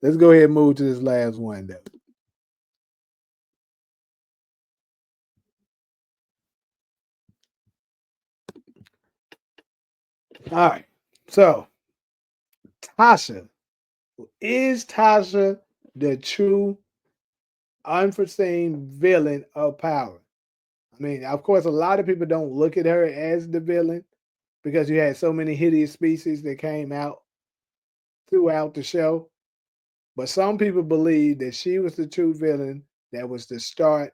Let's go ahead and move to this last one, though. All right. So, Tasha. Is Tasha the true unforeseen villain of power? I mean, of course, a lot of people don't look at her as the villain because you had so many hideous species that came out throughout the show. But some people believe that she was the true villain that was the start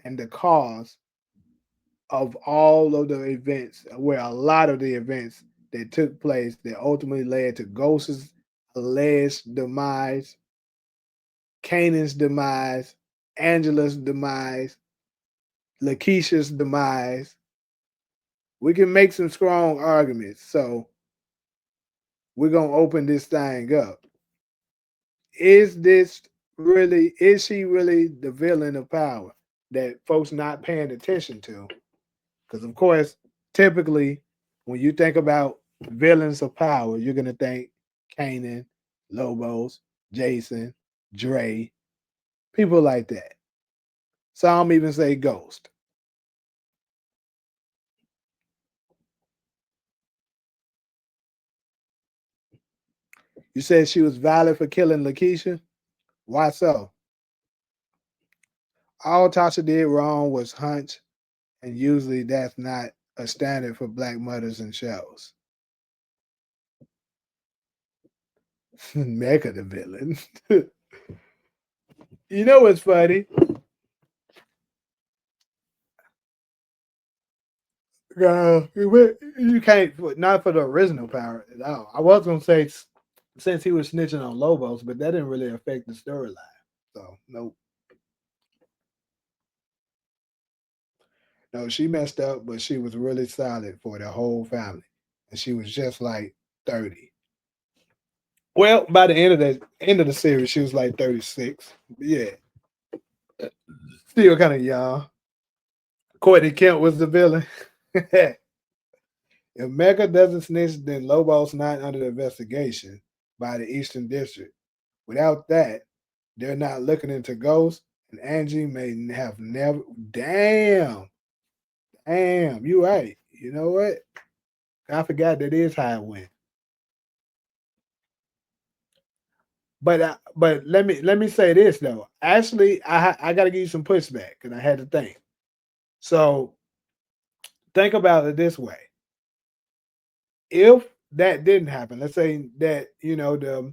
and the cause of all of the events, where a lot of the events that took place that ultimately led to Ghost's alleged demise, Kanan's demise, Angela's demise, Lakeisha's demise. We can make some strong arguments. So we're gonna open this thing up. Is she really the villain of power that folks not paying attention to? Because of course, typically when you think about villains of power, you're gonna think Kanan, Lobos, Jason, Dre, people like that. Some even say Ghost. You said she was valid for killing Lakeisha. Why so? All Tasha did wrong was hunch, and usually that's not a standard for black mothers and shows. Mecca the villain. You know what's funny? You can't, not for the original power at all. I was gonna say since he was snitching on Lobos, but that didn't really affect the storyline. So no, no, she messed up, but she was really solid for the whole family, and she was just like 30. Well, by the end of the series, she was like 36. Yeah, still kind of young. Courtney Kemp was the villain. If Mecca doesn't snitch, then Lobos not under investigation by the Eastern District. Without that, they're not looking into ghosts, and Angie may have never. Damn, damn, you right. You know what? I forgot that is how it went. But let me say this though. Actually, I got to give you some pushback because I had to think. So think about it this way: if that didn't happen, let's say that the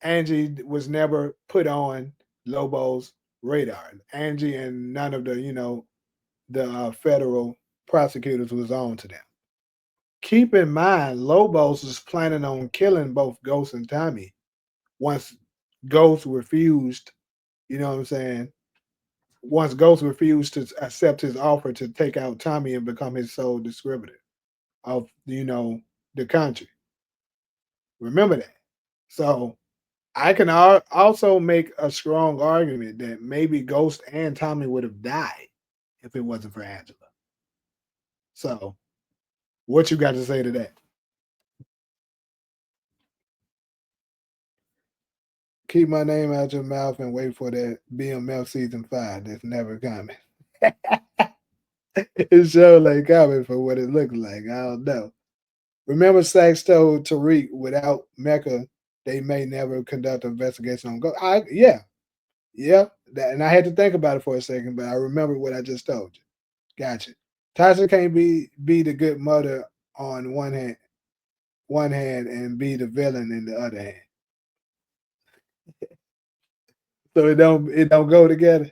Angie was never put on Lobo's radar. Angie and none of the federal prosecutors was on to them. Keep in mind, Lobos was planning on killing both Ghost and Tommy once Ghost refused. You know what I'm saying? Once Ghost refused to accept his offer to take out Tommy and become his sole distributor of the country. Remember that. So I can also make a strong argument that maybe Ghost and Tommy would have died if it wasn't for Angela. So, what you got to say to that? Keep my name out your mouth and wait for that BMF season 5 that's never coming. It sure like coming for what it looked like. I don't know. Remember, Sachs told Tariq without Mecca, they may never conduct an investigation on Ghost. Yeah, yeah. And I had to think about it for a second, but I remember what I just told you. Gotcha. Tasha can't be the good mother on one hand, and be the villain in the other hand. So it don't go together.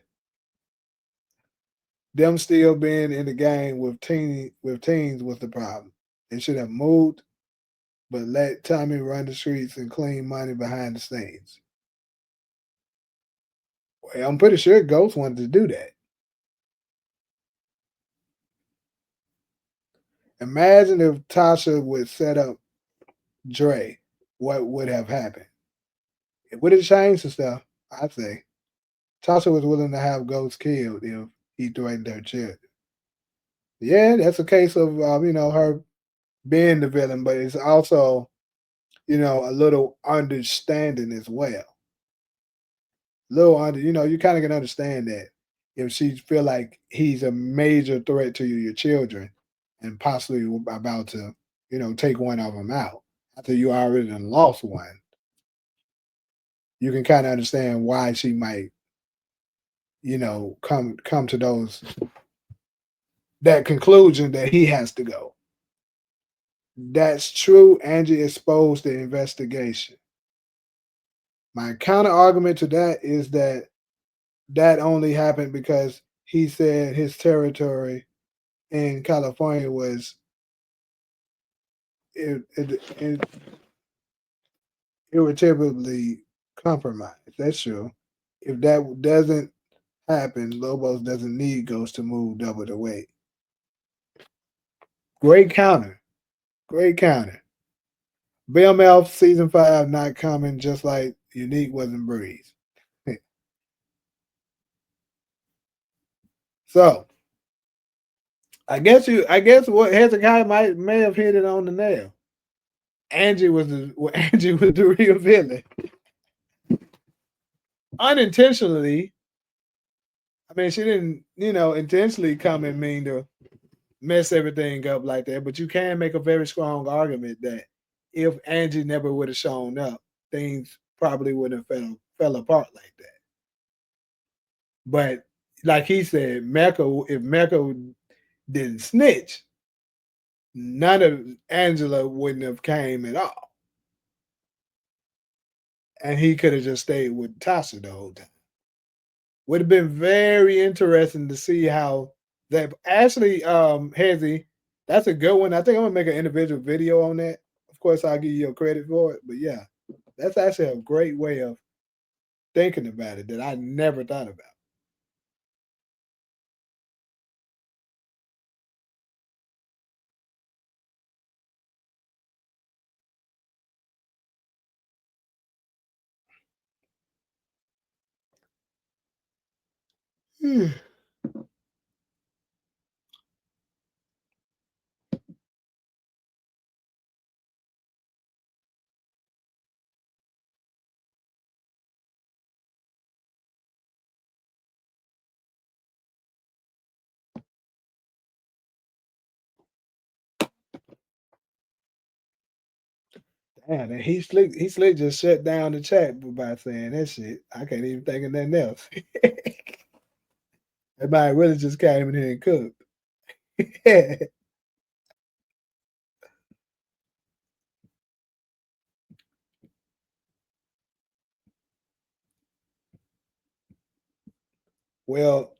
Them still being in the game with teens was the problem. They should have moved, but let Tommy run the streets and clean money behind the scenes. Well, I'm pretty sure Ghost wanted to do that. Imagine if Tasha would set up Dre, what would have happened? It would have changed the stuff, I'd say. Tasha was willing to have Ghost killed if he threatened her children. Yeah, that's a case of her being the villain, but it's also a little understanding as well. Little under, you kind of can understand that if she feel like he's a major threat to your children, and possibly about to, take one of them out after you already done lost one, you can kind of understand why she might, come to that conclusion that he has to go. That's true. Angie exposed the investigation. My counter argument to that is that only happened because he said his territory in California was it irretrievably compromised. That's true. If that doesn't happen, Lobos doesn't need Ghost to move double the weight. Great counter. Great counter. BMF season 5 not coming, just like Unique wasn't Breeze. So I guess what Hezekiah may have hit it on the nail. Angie was the real villain. Unintentionally, I mean she didn't, intentionally come and mean to mess everything up like that. But you can make a very strong argument that if Angie never would have shown up, things probably wouldn't have fell apart like that. But like he said, if Mecca didn't snitch, none of Angela wouldn't have came at all. And he could have just stayed with Tasha the whole time. Would have been very interesting to see how that actually Hezzy, that's a good one. I think I'm gonna make an individual video on that. Of course, I'll give you your credit for it. But yeah, that's actually a great way of thinking about it that I never thought about. Damn, and he slick just shut down the chat by saying that shit. I can't even think of nothing else. Everybody really just came in here and cooked. well,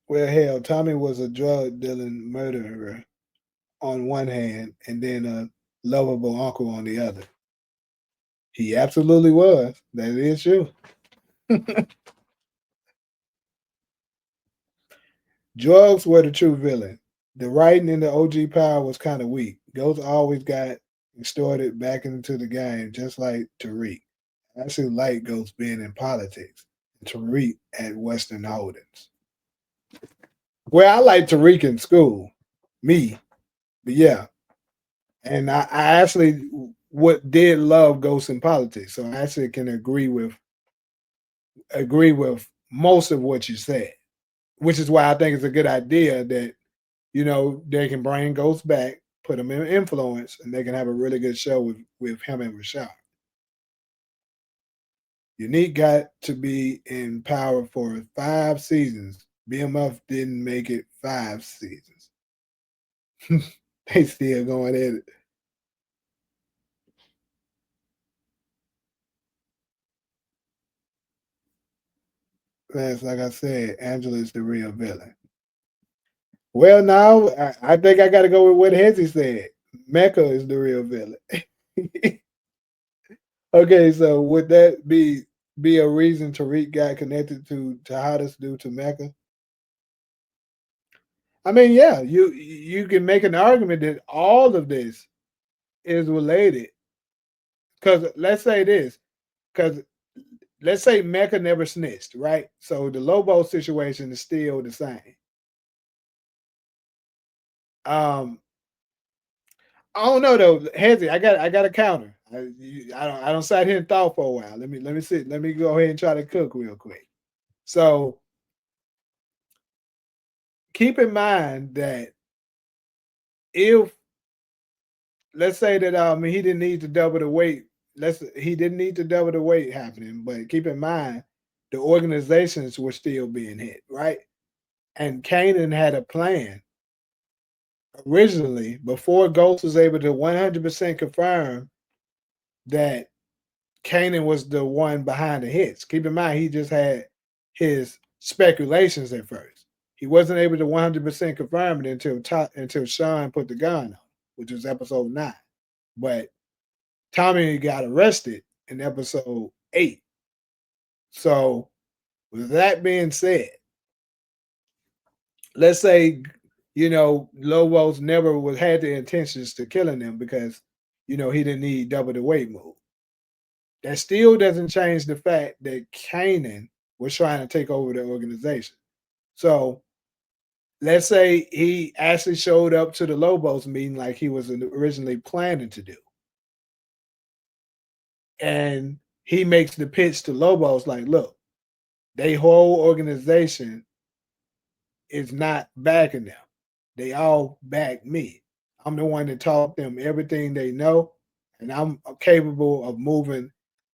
well, hell, Tommy was a drug dealing murderer on one hand, and then a lovable uncle on the other. He absolutely was. That is true. Drugs were the true villain. The writing in the OG Power was kind of weak. Ghost always got extorted back into the game, just like Tariq. I actually like Ghost being in politics. And Tariq at Western Holdings. Well, I like Tariq in school, me, but yeah, and I actually what did love Ghost in politics, so I actually can agree with most of what you said, which is why I think it's a good idea that they can bring Ghost back, put him in influence, and they can have a really good show with him and Rashad. Unique got to be in power for 5 seasons. BMF didn't make it 5 seasons. They still going at it. That's like I said, Angela's the real villain. Well, now I think I got to go with what Hezzy said. Mecca is the real villain. Okay, so would that be a reason Tariq got connected to Tahadas due to Mecca? I mean, yeah, you can make an argument that all of this is related. Because let's say this, because let's say Mecca never snitched, right? So the Lobo situation is still the same. Um, I don't know though, Hezzy. I got a counter. I don't sat here and thought for a while. Let me sit. Let me go ahead and try to cook real quick. So keep in mind that if let's say that he didn't need to double the weight. He didn't need to double the weight happening, but keep in mind the organizations were still being hit, right? And Kanan had a plan originally before Ghost was able to 100% confirm that Kanan was the one behind the hits. Keep in mind, he just had his speculations at first. He wasn't able to 100% confirm it until Sean put the gun on, which was episode 9. But Tommy got arrested in episode 8. So, with that being said, let's say, Lobos never was had the intentions to killing them because, he didn't need double the weight move. That still doesn't change the fact that Kanan was trying to take over the organization. So let's say he actually showed up to the Lobos meeting like he was originally planning to do. And he makes the pitch to Lobos like, look, they whole organization is not backing them. They all back me. I'm the one that taught them everything they know, and I'm capable of moving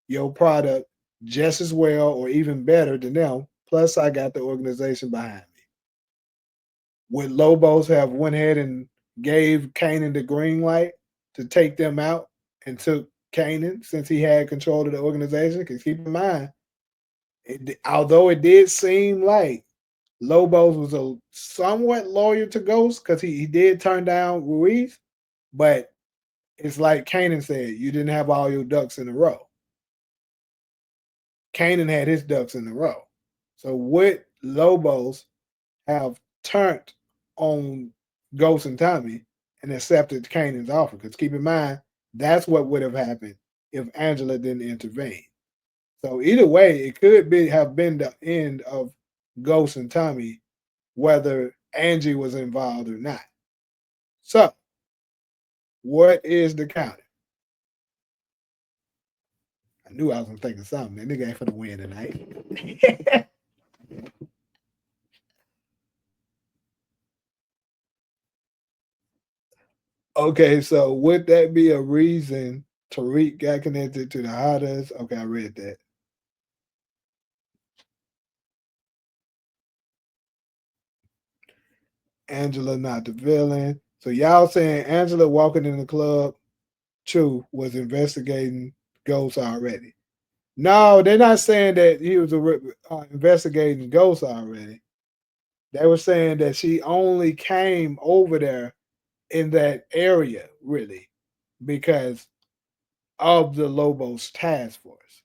your product just as well or even better than them. Plus, I got the organization behind me. Would Lobos have went ahead and gave Kanan the green light to take them out and took Kanan since he had control of the organization? Because keep in mind, although it did seem like Lobos was a somewhat loyal to Ghost because he did turn down Ruiz, but it's like Kanan said, you didn't have all your ducks in a row. Kanan had his ducks in a row. So would Lobos have turned on Ghost and Tommy and accepted Kanan's offer? Because keep in mind, that's what would have happened if Angela didn't intervene. So either way, it could have been the end of Ghost and Tommy, whether Angie was involved or not. So, what is the counter? I knew I was gonna think of something. That nigga ain't for the win tonight. Okay, so would that be a reason Tariq got connected to the Hotters? Okay, I read that. Angela not the villain. So y'all saying Angela walking in the club, True was investigating Ghost already. No, they're not saying that he was investigating Ghost already. They were saying that she only came over there in that area, really, because of the Lobos task force.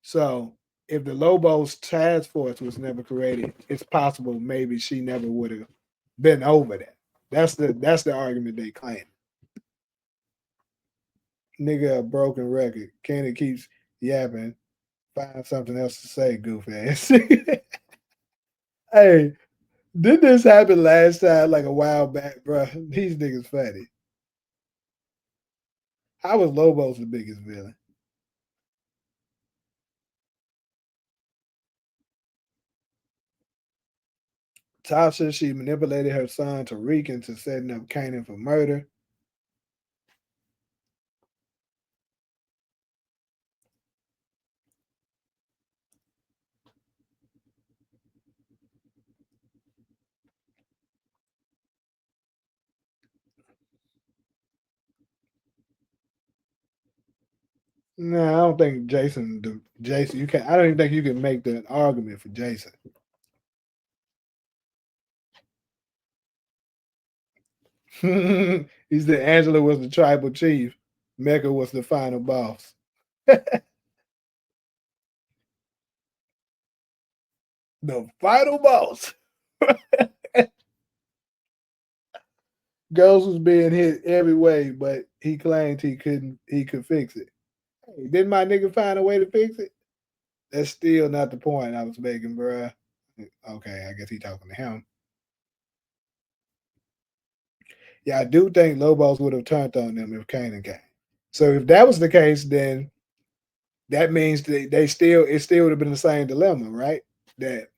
So if the Lobos task force was never created, it's possible maybe she never would have been over there. That's the argument they claim. Nigga, a broken record. Kenny keeps yapping. Find something else to say, goof ass. Hey, did this happen last time, like a while back, bro? These niggas funny. How was Lobos the biggest villain? Tasha, she manipulated her son Tariq into setting up Kanan for murder. No, I don't think Jason. You can. I don't even think you can make that argument for Jason. He said Angela was the tribal chief. Mecca was the final boss. The final boss. Ghost was being hit every way, but he claimed he couldn't. He could fix it. Hey, didn't my nigga find a way to fix it? That's still not the point I was making, bruh. Okay, I guess he talking to him. Yeah, I do think Lobos would have turned on them if Kanan came. So if that was the case, then that means they still it still would have been the same dilemma, right? That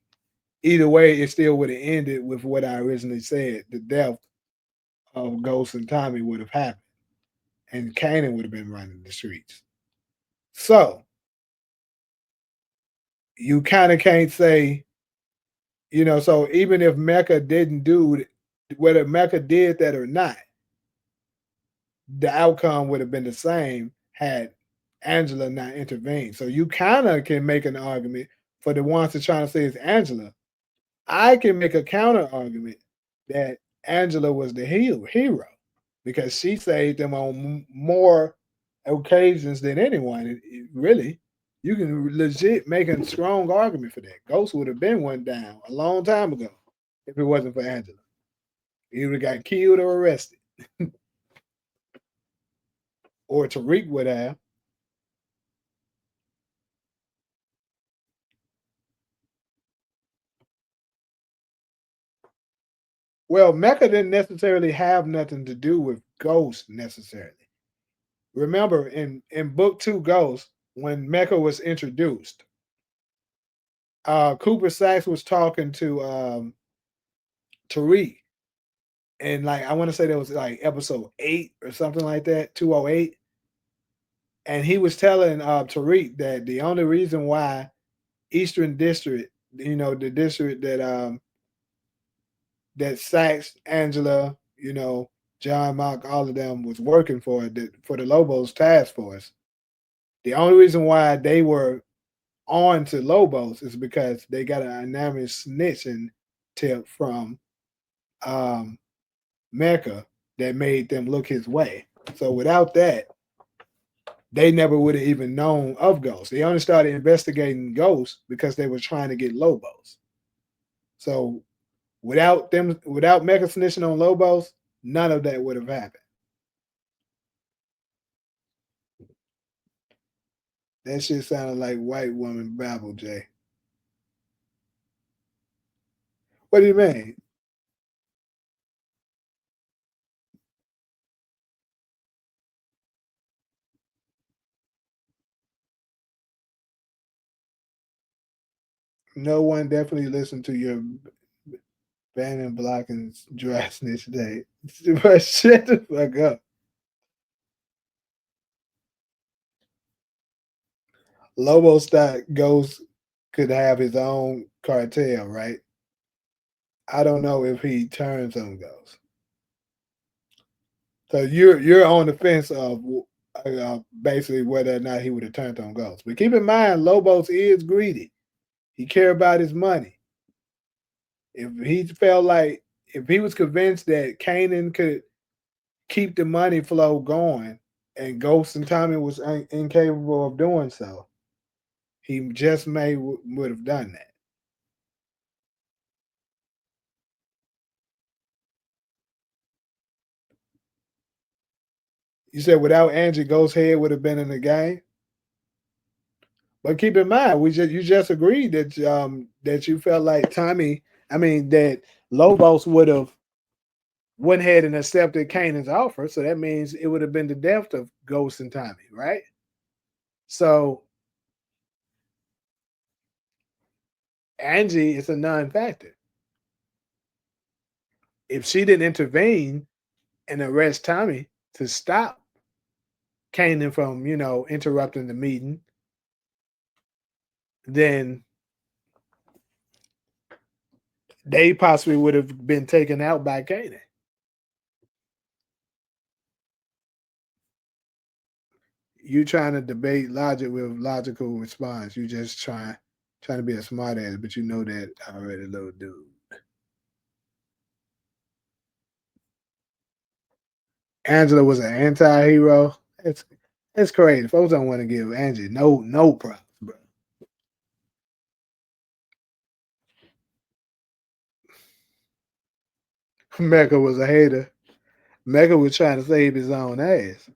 either way, it still would have ended with what I originally said: the death of Ghost and Tommy would have happened, and Kanan would have been running the streets. So you kind of can't say, So even if Mecca didn't do whether Mecca did that or not, the outcome would have been the same had Angela not intervened. So you kind of can make an argument for the ones that trying to say it's Angela. I can make a counter argument that Angela was the hero because she saved them on more occasions than anyone. Really, you can legit make a strong argument for that. Ghost would have been one down a long time ago if it wasn't for Angela. He would have got killed or arrested, or Tariq would have. Well, Mecca didn't necessarily have nothing to do with Ghost necessarily. Remember, in book two, Ghost, when Mecca was introduced, Cooper Sachs was talking to Tariq, and like I want to say that was like episode 8 or something like that, 208, and he was telling Tariq that the only reason why Eastern District, the district that Sachs, Angela, John Mock, all of them was working for the Lobos task force. The only reason why they were on to Lobos is because they got an anonymous snitching tip from um, Mecca that made them look his way. So without that, they never would have even known of Ghost. They only started investigating Ghost because they were trying to get Lobos. So without Mecca snitching on Lobos, none of that would have happened. That shit sounded like white woman babble, Jay. What do you mean? No one definitely listened to your banning, blocking, dry snitch day. But shut the fuck up. Lobo stock goes could have his own cartel, right? I don't know if he turns on Ghost. So you're on the fence of basically whether or not he would have turned on Ghost. But keep in mind, Lobos is greedy. He care about his money. If he felt like if he was convinced that Kanan could keep the money flow going, and Ghost and Tommy was incapable of doing so, he just may would have done that. You said without Angie, Ghost's head would have been in the game. But keep in mind, you just agreed that you felt like Tommy, I mean that Lobos would have went ahead and accepted Kanan's offer, so that means it would have been the death of Ghost and Tommy, right? So Angie is a non-factor. If she didn't intervene and arrest Tommy to stop Kanan from, interrupting the meeting, then they possibly would have been taken out by Kanan. You trying to debate logic with logical response. You just trying to be a smart ass, but you know that I already, little dude. Angela was an anti-hero. It's crazy. Folks don't want to give Angie no props, bro. Mecca was a hater. Mecca was trying to save his own ass.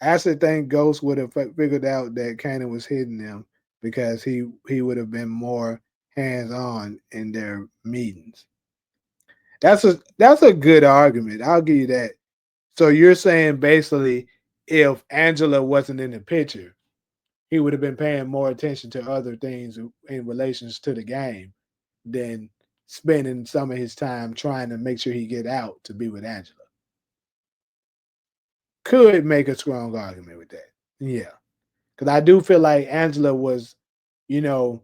I actually think Ghost would have figured out that Kanan was hitting them because he would have been more hands on in their meetings. That's a good argument. I'll give you that. So you're saying basically, if Angela wasn't in the picture, he would have been paying more attention to other things in relations to the game than spending some of his time trying to make sure he get out to be with Angela. Could make a strong argument with that. Yeah, because I do feel like Angela was, you know,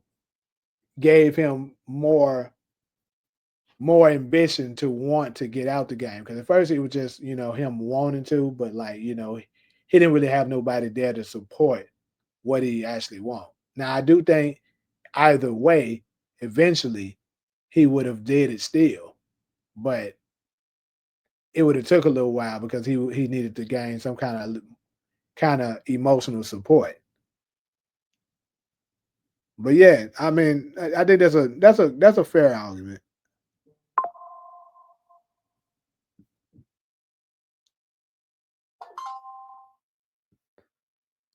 gave him more ambition to want to get out the game. Because at first it was just him wanting to, but like he didn't really have nobody there to support what he actually want. Now I do think either way, eventually he would have did it still, but it would have took a little while because he needed to gain some kind of emotional support. But yeah, I mean, I think that's a fair argument.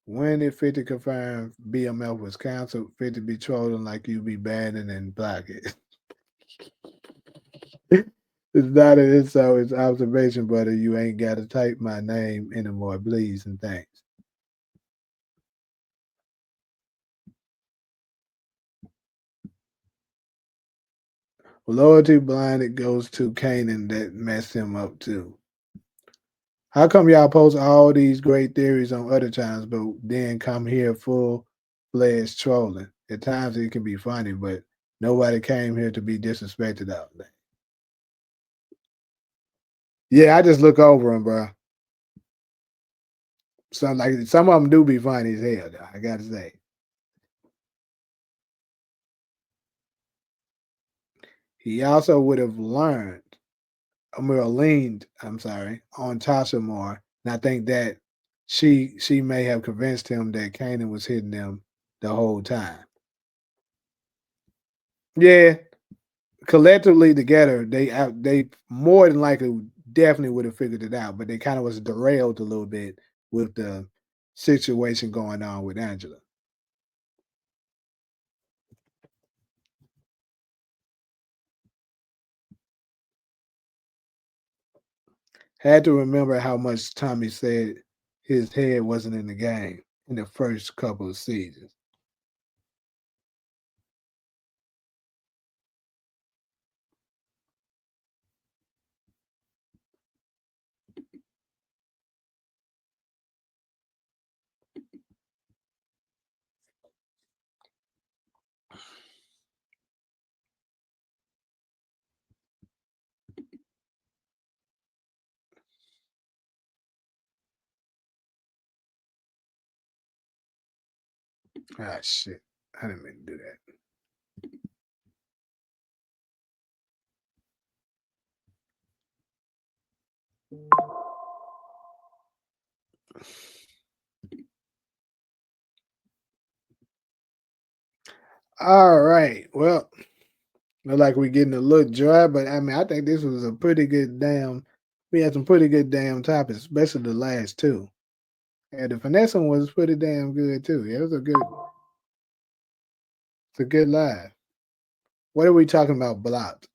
When did 50 confirm BMF was canceled? 50 be trolling like you be banning and blocking. It's not an insult, it's observation, brother. You ain't gotta type my name anymore, please and thanks. Loyalty blind, it goes to Kanan that messed him up too. How come y'all post all these great theories on other times, but then come here full fledged trolling? At times it can be funny, but nobody came here to be disrespected out there. Yeah, I just look over them, bro. Some of them do be funny as hell, though, I gotta say. He also would have learned, leaned, I'm sorry, on Tasha more, and I think that she may have convinced him that Kanan was hitting them the whole time. Yeah, collectively together, they more than likely definitely would have figured it out, but they kind of was derailed a little bit with the situation going on with Angela. Had to remember how much Tommy said his head wasn't in the game in the first couple of seasons. Ah, shit. I didn't mean to do that. All right. Well, look like we're getting a little dry, but I mean, I think this was a pretty good damn. We had some pretty good damn topics, especially the last two. Yeah, the finesse one was pretty damn good too. Yeah, it's a good live. What are we talking about? Blocked.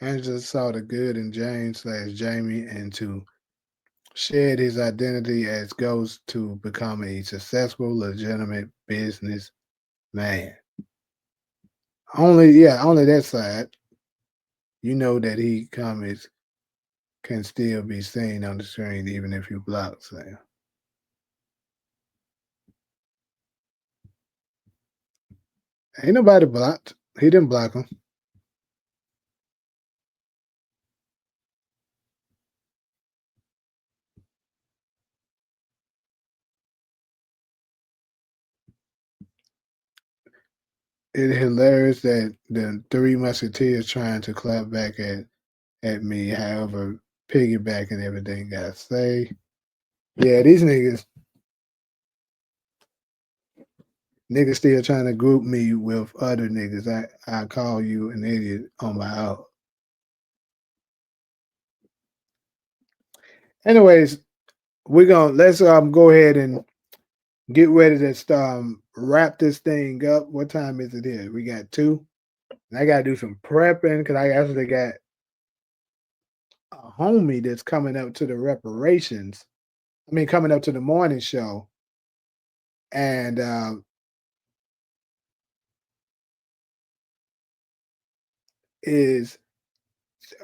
Angela saw the good in James slash Jamie and to shed his identity as Ghost to become a successful, legitimate business man. Only that side. You know that he comments can still be seen on the screen even if you block Sam. Ain't nobody blocked. He didn't block him. It's hilarious that the Three Musketeers trying to clap back at me, however, piggybacking everything I say. Yeah, these niggas still trying to group me with other niggas. I call you an idiot on my own. Anyways, let's go ahead and get ready to wrap this thing up. What time is it here? We got 2. And I gotta do some prepping because I actually got a homie that's coming up to the reparations. I mean, coming up to the morning show, and is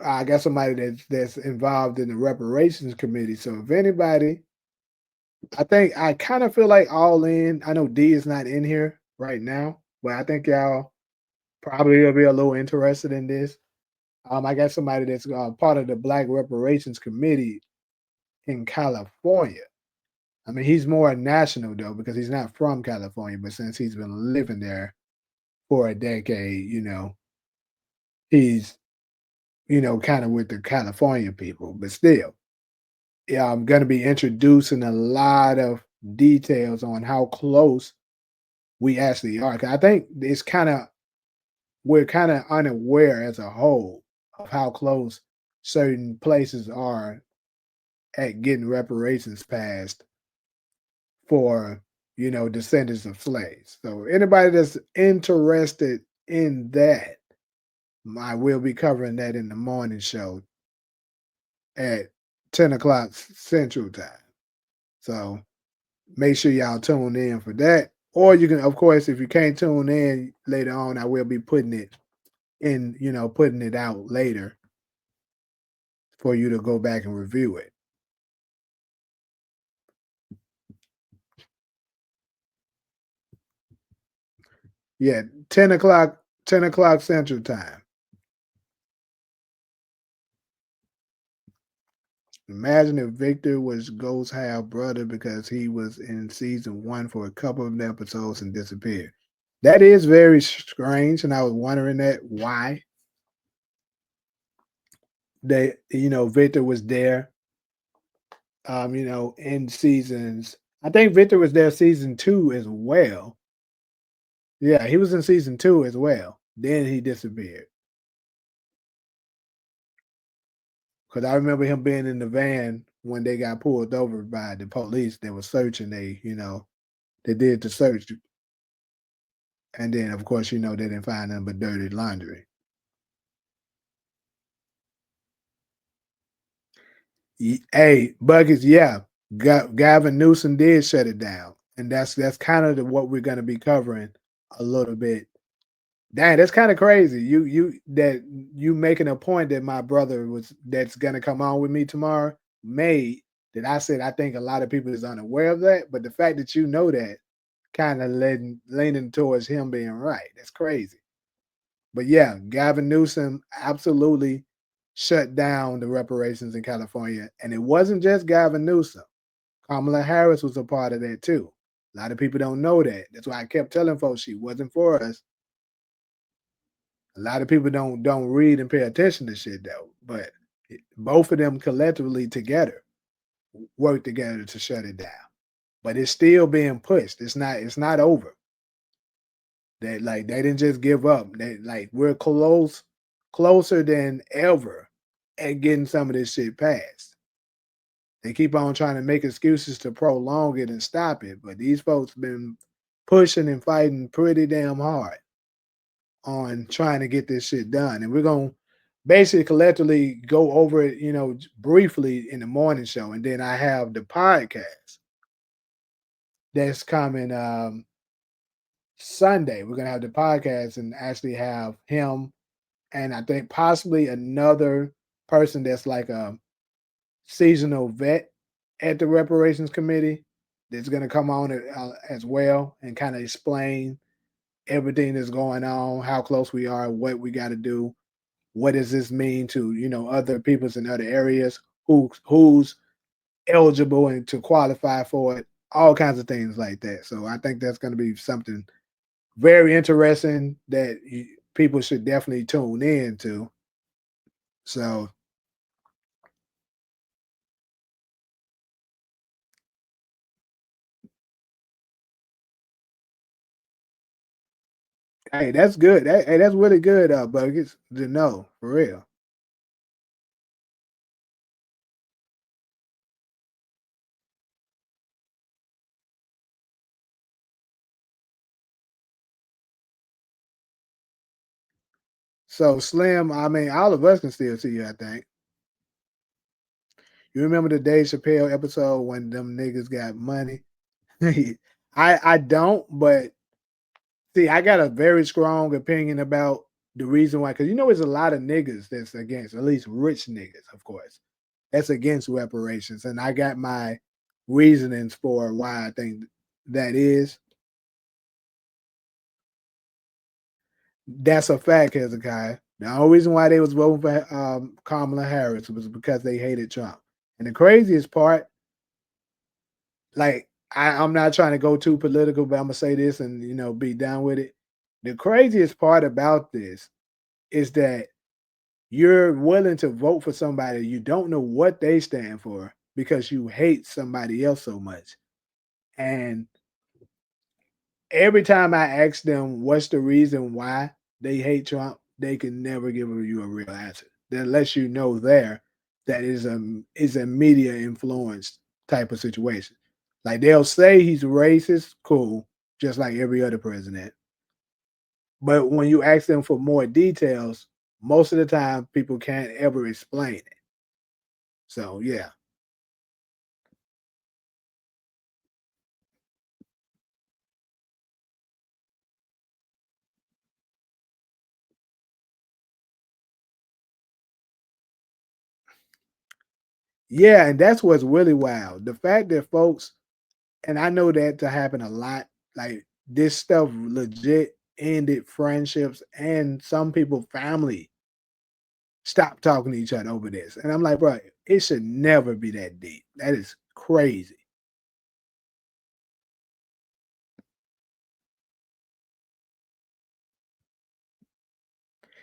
I got somebody that's involved in the reparations committee. So if anybody, I think I kind of feel like all in. I know D is not in here right now, but I think y'all probably will be a little interested in this. I got somebody that's part of the Black Reparations Committee in California. I mean, he's more national though because he's not from California, but since he's been living there for a decade, he's kind of with the California people. But still, yeah, I'm going to be introducing a lot of details on how close we actually are. 'Cause I think we're kind of unaware as a whole of how close certain places are at getting reparations passed for descendants of slaves. So anybody that's interested in that, I will be covering that in the morning show at 10 o'clock Central Time. So make sure y'all tune in for that. Or you can, of course, if you can't tune in later on, I will be putting it in, putting it out later for you to go back and review it. Yeah, 10 o'clock Central Time. Imagine if Victor was Ghost's half brother because he was in season 1 for a couple of episodes and disappeared. That is very strange, and I was wondering why Victor was there. In seasons. I think Victor was there season 2 as well. Yeah, he was in season 2 as well. Then he disappeared. Because I remember him being in the van when they got pulled over by the police. They were searching. They did the search, and then of course they didn't find nothing but dirty laundry. Hey, Buckets, yeah, Gavin Newsom did shut it down, and that's kind of what we're going to be covering a little bit. Dang, that's kind of crazy. You making a point that my brother that's gonna come on with me tomorrow made that I said I think a lot of people is unaware of that, but the fact that you know that kind of leaning towards him being right. That's crazy. But yeah, Gavin Newsom absolutely shut down the reparations in California, and it wasn't just Gavin Newsom. Kamala Harris was a part of that too. A lot of people don't know that. That's why I kept telling folks she wasn't for us. A lot of people don't read and pay attention to shit though, but both of them collectively together work together to shut it down. But it's still being pushed. It's not over. They didn't just give up. We're closer than ever at getting some of this shit passed. They keep on trying to make excuses to prolong it and stop it, but these folks been pushing and fighting pretty damn hard on trying to get this shit done. And basically collectively go over it, briefly in the morning show, and then I have the podcast that's coming Sunday. We're gonna have the podcast and actually have him and I think possibly another person that's like a seasonal vet at the reparations committee that's gonna come on it as well and kind of explain everything that's going on, how close we are, what we got to do, what does this mean to other peoples in other areas, who's eligible and to qualify for it, all kinds of things like that. So I think that's going to be something very interesting that people should definitely tune in to. So hey, that's good. Hey, that's really good, Buggets, to know for real. So Slim, I mean, all of us can still see you. I think you remember the Dave Chappelle episode when them niggas got money. I don't, but see, I got a very strong opinion about the reason why, because there's a lot of niggas that's against, at least rich niggas, of course, that's against reparations, and I got my reasonings for why I think that is. That's a fact, Hezekiah. The only reason why they was voting for Kamala Harris was because they hated Trump. And the craziest part, like I'm not trying to go too political, but I'm gonna say this and be down with it. The craziest part about this is that you're willing to vote for somebody you don't know what they stand for because you hate somebody else so much. And every time I ask them what's the reason why they hate Trump, they can never give you a real answer. That lets you know there that is a media influenced type of situation. Like they'll say he's racist, cool, just like every other president. But when you ask them for more details, most of the time people can't ever explain it. So yeah. Yeah, and that's what's really wild. The fact that folks, and I know that to happen a lot, like this stuff legit ended friendships and some people family stop talking to each other over this. And I'm like, bro, it should never be that deep. That is crazy.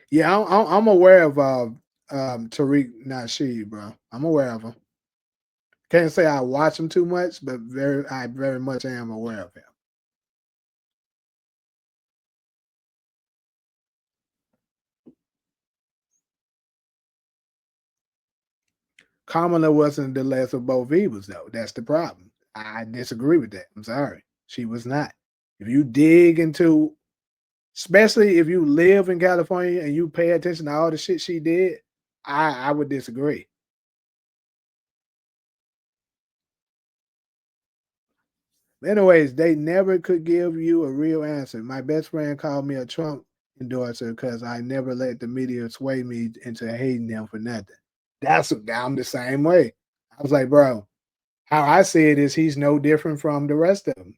Yeah, I'm aware of Tariq Nasheed, bro. I'm aware of him. Can't say I watch him too much, but I very much am aware of him. Kamala wasn't the less of both evils, though. That's the problem. I disagree with that. I'm sorry. She was not. If you dig into, especially if you live in California and you pay attention to all the shit she did, I would disagree. Anyways, they never could give you a real answer. My best friend called me a Trump endorser because I never let the media sway me into hating him for nothing. I'm the same way. I was like, bro, how I see it is he's no different from the rest of them.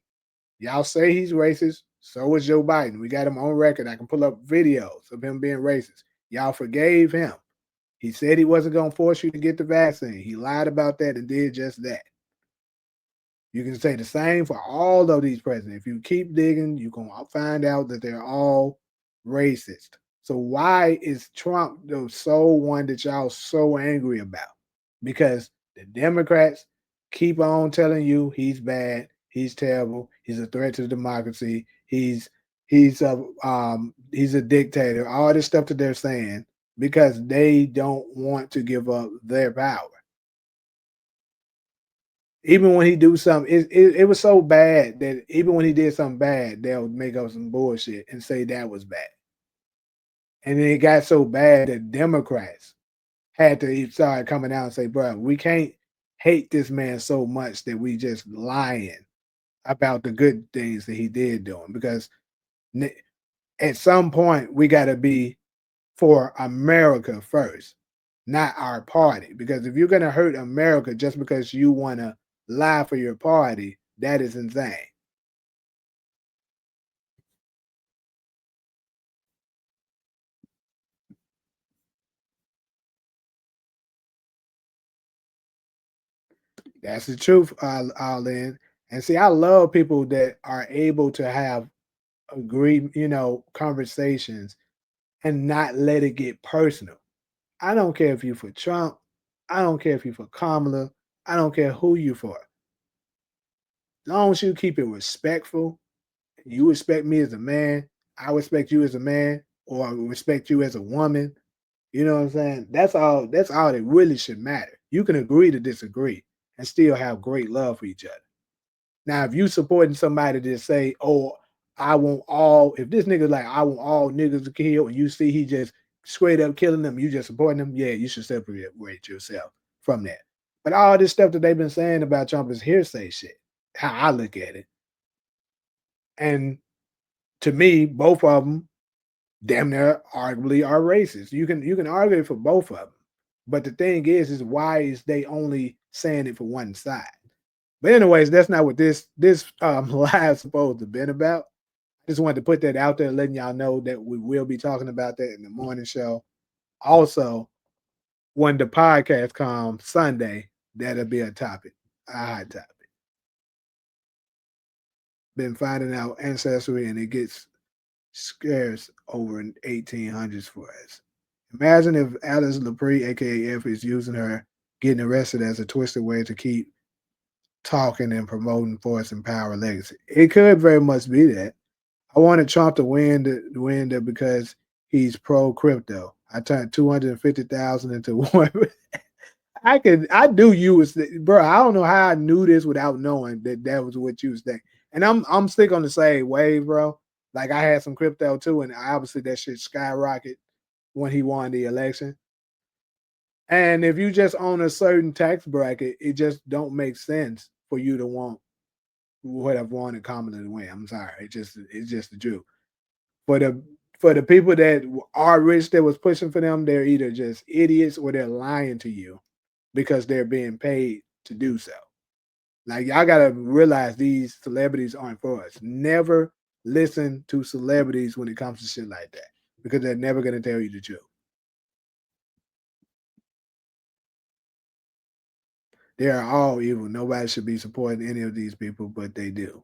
Y'all say he's racist. So is Joe Biden. We got him on record. I can pull up videos of him being racist. Y'all forgave him. He said he wasn't going to force you to get the vaccine. He lied about that and did just that. You can say the same for all of these presidents. If you keep digging, you're going to find out that they're all racist. So why is Trump the sole one that y'all so angry about? Because the Democrats keep on telling you he's bad, he's terrible, he's a threat to democracy, he's a dictator, all this stuff that they're saying because they don't want to give up their power. Even when he do something, it was so bad that even when he did something bad, they'll make up some bullshit and say that was bad. And then it got so bad that Democrats had to start coming out and say, bro, we can't hate this man so much that we just lying about the good things that he did do him. Because at some point, we got to be for America first, not our party. Because if you're going to hurt America just because you want to lie for your party, that is insane. That's the truth, all in. And see, I love people that are able to have conversations and not let it get personal. I don't care if you for Trump. I don't care if you for Kamala. I don't care who you for. As long as you keep it respectful, you respect me as a man, I respect you as a man, or I respect you as a woman. You know what I'm saying? That's all that really should matter. You can agree to disagree and still have great love for each other. Now, if you supporting somebody that say, "Oh, I want all," if this nigga like, "I want all niggas to kill," and you see he just straight up killing them, you just supporting them, yeah, you should separate yourself from that. But all this stuff that they've been saying about Trump is hearsay shit. How I look at it, and to me, both of them damn near arguably are racist. You can argue for both of them, but the thing is why is they only saying it for one side? But anyways, that's not what this live supposed to been about. Just wanted to put that out there, letting y'all know that we will be talking about that in the morning show. Also, when the podcast comes Sunday, that'll be a topic, a hot topic. Been finding out ancestry, and it gets scarce over in 1800s for us. Imagine if Alice Lepre, aka F, is using her getting arrested as a twisted way to keep talking and promoting force and power legacy. It could very much be that. I wanted Trump to win that because he's pro crypto. I turned 250,000 into one. I do use bro. I don't know how I knew this without knowing that was what you was thinking. And I'm stick on the same wave, bro. Like I had some crypto too, and obviously that shit skyrocketed when he won the election. And if you just own a certain tax bracket, it just don't make sense for you to want what I've wanted Kamala to win. I'm sorry. It's just the truth. For the people that are rich that was pushing for them, they're either just idiots or they're lying to you because they're being paid to do so. Like y'all gotta realize these celebrities aren't for us. Never listen to celebrities when it comes to shit like that because they're never gonna tell you the truth. They are all evil. Nobody should be supporting any of these people, but they do.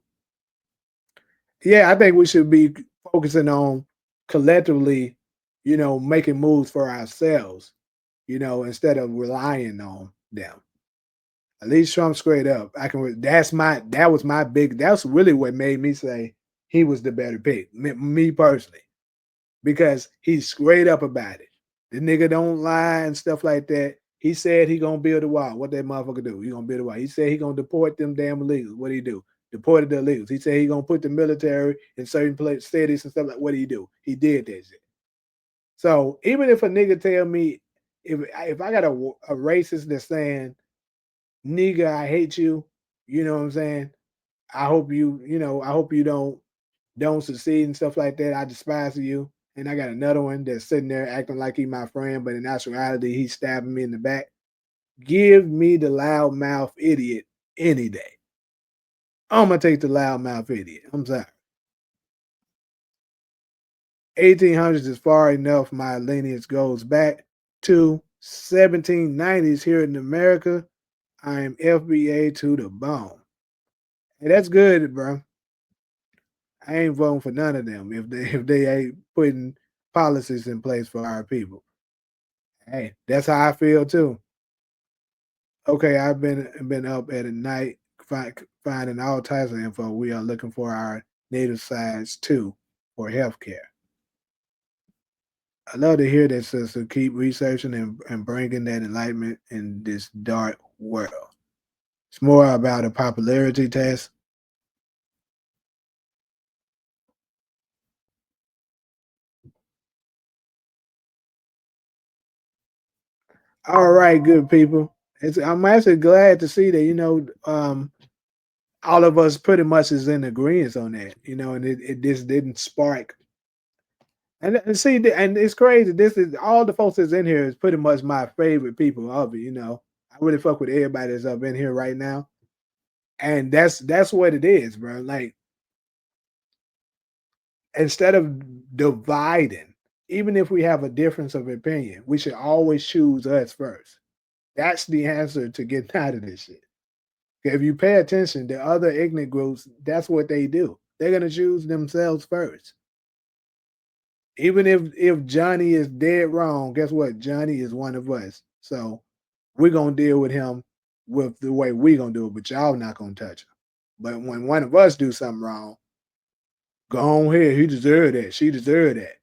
Yeah, I think we should be focusing on collectively, making moves for ourselves, instead of relying on them. At least Trump straight up. That's really what made me say he was the better pick. Me personally. Because he's straight up about it. The nigga don't lie and stuff like that. He said he gonna build a wall. What that motherfucker do? He gonna build a wall. He said he gonna deport them damn illegals. What he do? Deported the illegals. He said he gonna put the military in certain cities and stuff like. What did he do? He did that shit. So even if a nigga tell me if I got a racist that's saying nigga I hate you, you know what I'm saying? I hope you don't succeed and stuff like that. I despise you. And I got another one that's sitting there acting like he my friend, but in actuality, he's stabbing me in the back. Give me the loudmouth idiot any day. I'm gonna take the loudmouth idiot. I'm sorry. 1800s is far enough. My lineage goes back to 1790s here in America. I am FBA to the bone. And that's good, bro. I ain't voting for none of them if they ain't putting policies in place for our people. Hey, that's how I feel too. Okay, I've been up at night finding all types of info. We are looking for our native sides too for healthcare. I love to hear that, sister. Keep researching and bringing that enlightenment in this dark world. It's more about a popularity test. All right, good people. I'm actually glad to see that all of us pretty much is in agreement on that. And it just didn't spark. And see, and it's crazy. This is all the folks that's in here is pretty much my favorite people of it. I really fuck with everybody that's up in here right now, and that's what it is, bro. Like instead of dividing, even if we have a difference of opinion, we should always choose us first. That's the answer to getting out of this shit. If you pay attention, the other ignorant groups, that's what they do. They're gonna choose themselves first. Even if Johnny is dead wrong, guess what? Johnny is one of us. So we're gonna deal with him with the way we gonna do it, but y'all not gonna touch him. But when one of us do something wrong, go on here. He deserved that. She deserved that.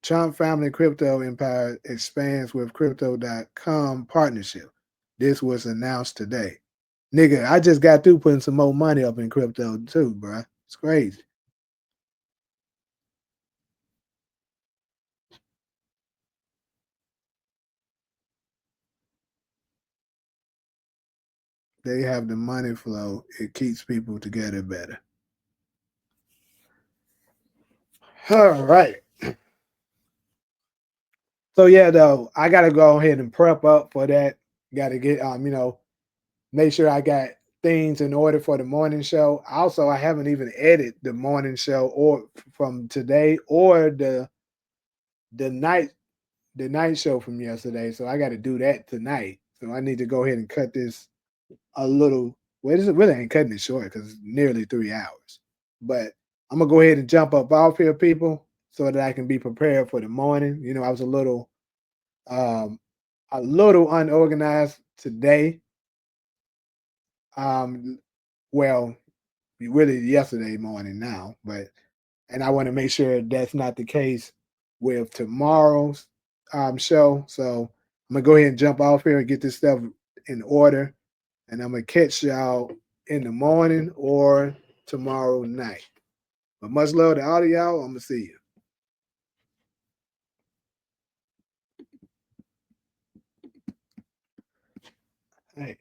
Trump family crypto empire expands with crypto.com partnership. This was announced today. Nigga, I just got through putting some more money up in crypto too, bro. It's crazy. They have the money flow. It keeps people together better. All right. So yeah, though, I gotta go ahead and prep up for that. Gotta get make sure I got things in order for the morning show. Also, I haven't even edited the morning show or from today or the night the night show from yesterday. So I gotta do that tonight. So I need to go ahead and cut this a little. Well, this really ain't cutting it short because it's nearly 3 hours. But I'm gonna go ahead and jump up off here, people, so that I can be prepared for the morning. I was um a little unorganized today. Um, well, really yesterday morning now, but and I want to make sure that's not the case with tomorrow's show. So I'm gonna go ahead and jump off here and get this stuff in order, and I'm gonna catch y'all in the morning or tomorrow night. But much love to all of y'all. I'm gonna see you. Hey.